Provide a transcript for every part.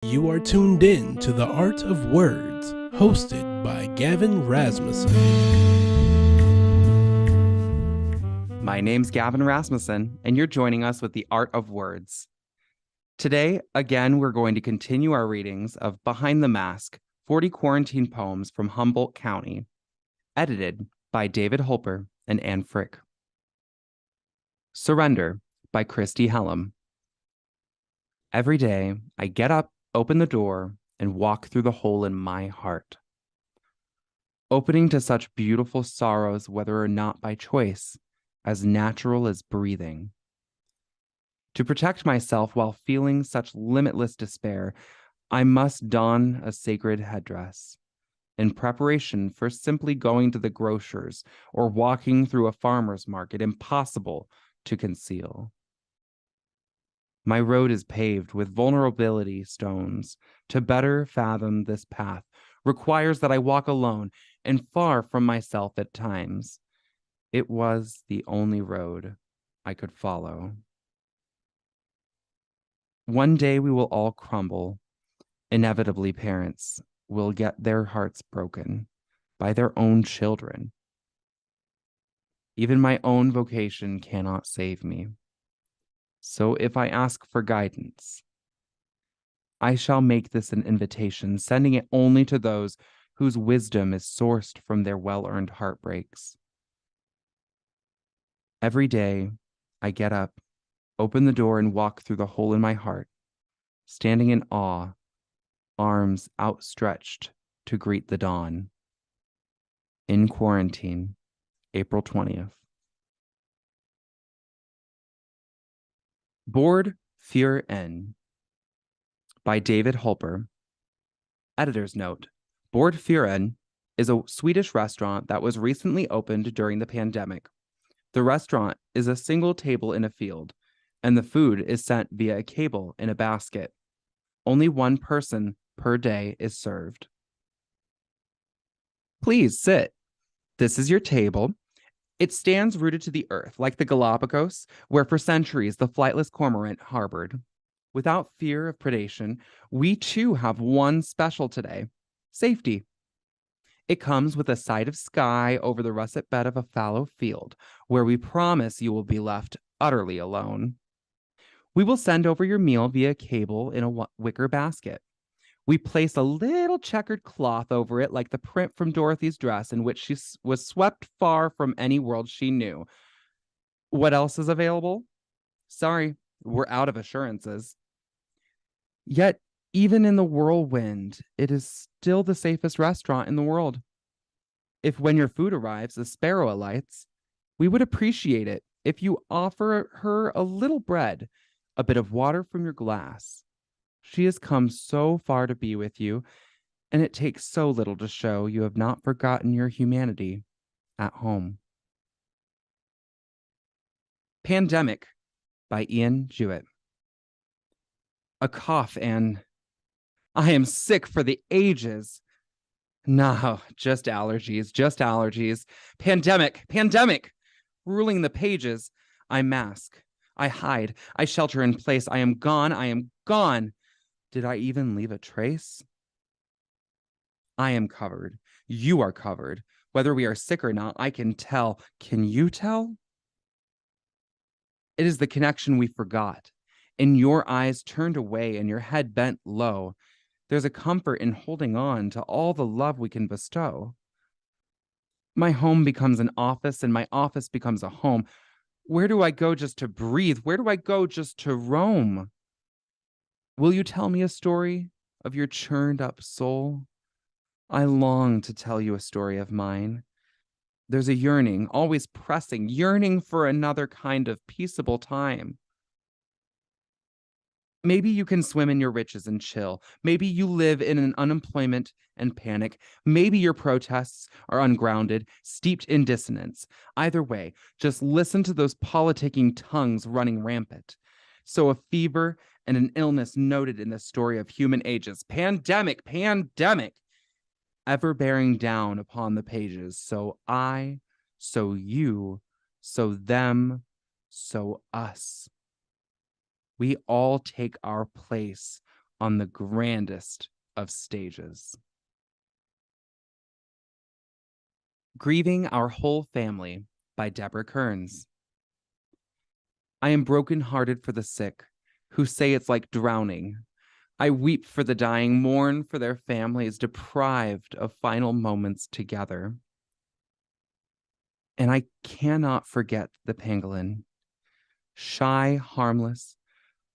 You are tuned in to The Art of Words, hosted by Gavin Rasmussen. My name's Gavin Rasmussen, and you're joining us with The Art of Words. Today, again, we're going to continue our readings of Behind the Mask, 40 Quarantine Poems from Humboldt County, edited by David Holper and Anne Frick. Surrender by Christy Hellum. Every day, I get up, open the door, and walk through the hole in my heart. Opening to such beautiful sorrows, whether or not by choice, as natural as breathing. To protect myself while feeling such limitless despair, I must don a sacred headdress in preparation for simply going to the grocer's or walking through a farmer's market, impossible to conceal. My road is paved with vulnerability stones. To better fathom this path requires that I walk alone and far from myself at times. It was the only road I could follow. One day we will all crumble. Inevitably, parents will get their hearts broken by their own children. Even my own vocation cannot save me. So if I ask for guidance, I shall make this an invitation, sending it only to those whose wisdom is sourced from their well-earned heartbreaks. Every day, I get up, open the door, and walk through the hole in my heart, standing in awe, arms outstretched to greet the dawn. In Quarantine, April 20th. Board für N by David Holper. Editor's note: Board für N is a Swedish restaurant that was recently opened during the pandemic. The restaurant is a single table in a field, and the food is sent via a cable in a basket. Only one person per day is served. Please sit. This is your table. It stands rooted to the earth, like the Galapagos, where for centuries the flightless cormorant harbored. Without fear of predation, we too have one special today: safety. It comes with a sight of sky over the russet bed of a fallow field, where we promise you will be left utterly alone. We will send over your meal via cable in a wicker basket. We place a little checkered cloth over it, like the print from Dorothy's dress, in which she was swept far from any world she knew. What else is available? Sorry, we're out of assurances. Yet, even in the whirlwind, it is still the safest restaurant in the world. If when your food arrives, a sparrow alights, we would appreciate it if you offer her a little bread, a bit of water from your glass. She has come so far to be with you, and it takes so little to show you have not forgotten your humanity at home. Pandemic by Ian Jewett. A cough and I am sick for the ages. No, just allergies. Pandemic. Ruling the pages. I mask. I hide. I shelter in place. I am gone. Did I even leave a trace? I am covered. You are covered. Whether we are sick or not, I can tell. Can you tell? It is the connection we forgot. In your eyes turned away and your head bent low, there's a comfort in holding on to all the love we can bestow. My home becomes an office and my office becomes a home. Where do I go just to breathe? Where do I go just to roam? Will you tell me a story of your churned up soul? I long to tell you a story of mine. There's a yearning, always pressing, yearning for another kind of peaceable time. Maybe you can swim in your riches and chill. Maybe you live in an unemployment and panic. Maybe your protests are ungrounded, steeped in dissonance. Either way, just listen to those politicking tongues running rampant. So a fever and an illness noted in the story of human ages. Pandemic, ever bearing down upon the pages. So I, so you, so them, so us. We all take our place on the grandest of stages. Grieving Our Whole Family by Deborah Kearns. I am broken-hearted for the sick, who say it's like drowning. I weep for the dying, mourn for their families deprived of final moments together. And I cannot forget the pangolin. Shy, harmless,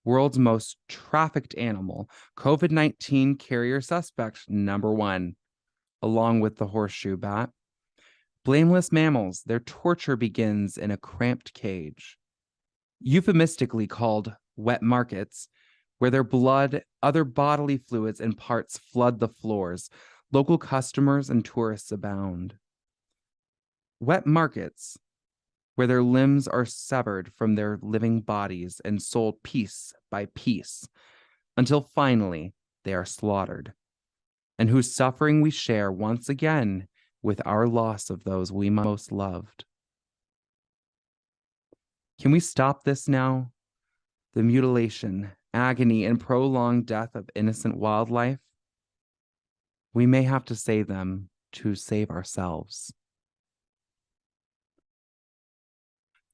world's most trafficked animal, COVID-19 carrier suspect #1, along with the horseshoe bat. Blameless mammals, their torture begins in a cramped cage. Euphemistically called wet markets, where their blood, other bodily fluids, and parts flood the floors, local customers and tourists abound. Wet markets, where their limbs are severed from their living bodies and sold piece by piece, until finally they are slaughtered, and whose suffering we share once again with our loss of those we most loved. Can we stop this now? The mutilation, agony, and prolonged death of innocent wildlife? We may have to save them to save ourselves.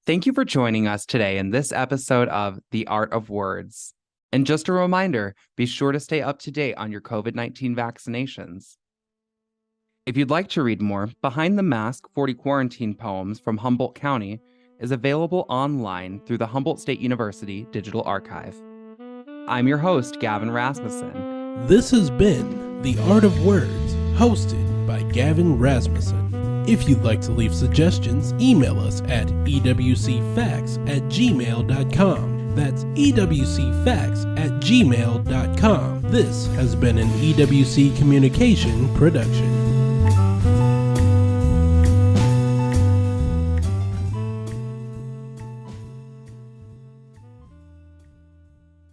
Thank you for joining us today in this episode of The Art of Words. And just a reminder, be sure to stay up to date on your COVID-19 vaccinations. If you'd like to read more, Behind the Mask 40 Quarantine Poems from Humboldt County is available online through the Humboldt State University Digital Archive. I'm your host, Gavin Rasmussen. This has been The Art of Words, hosted by Gavin Rasmussen. If you'd like to leave suggestions, email us at ewcfacts@gmail.com. That's ewcfacts@gmail.com. This has been an EWC Communication production.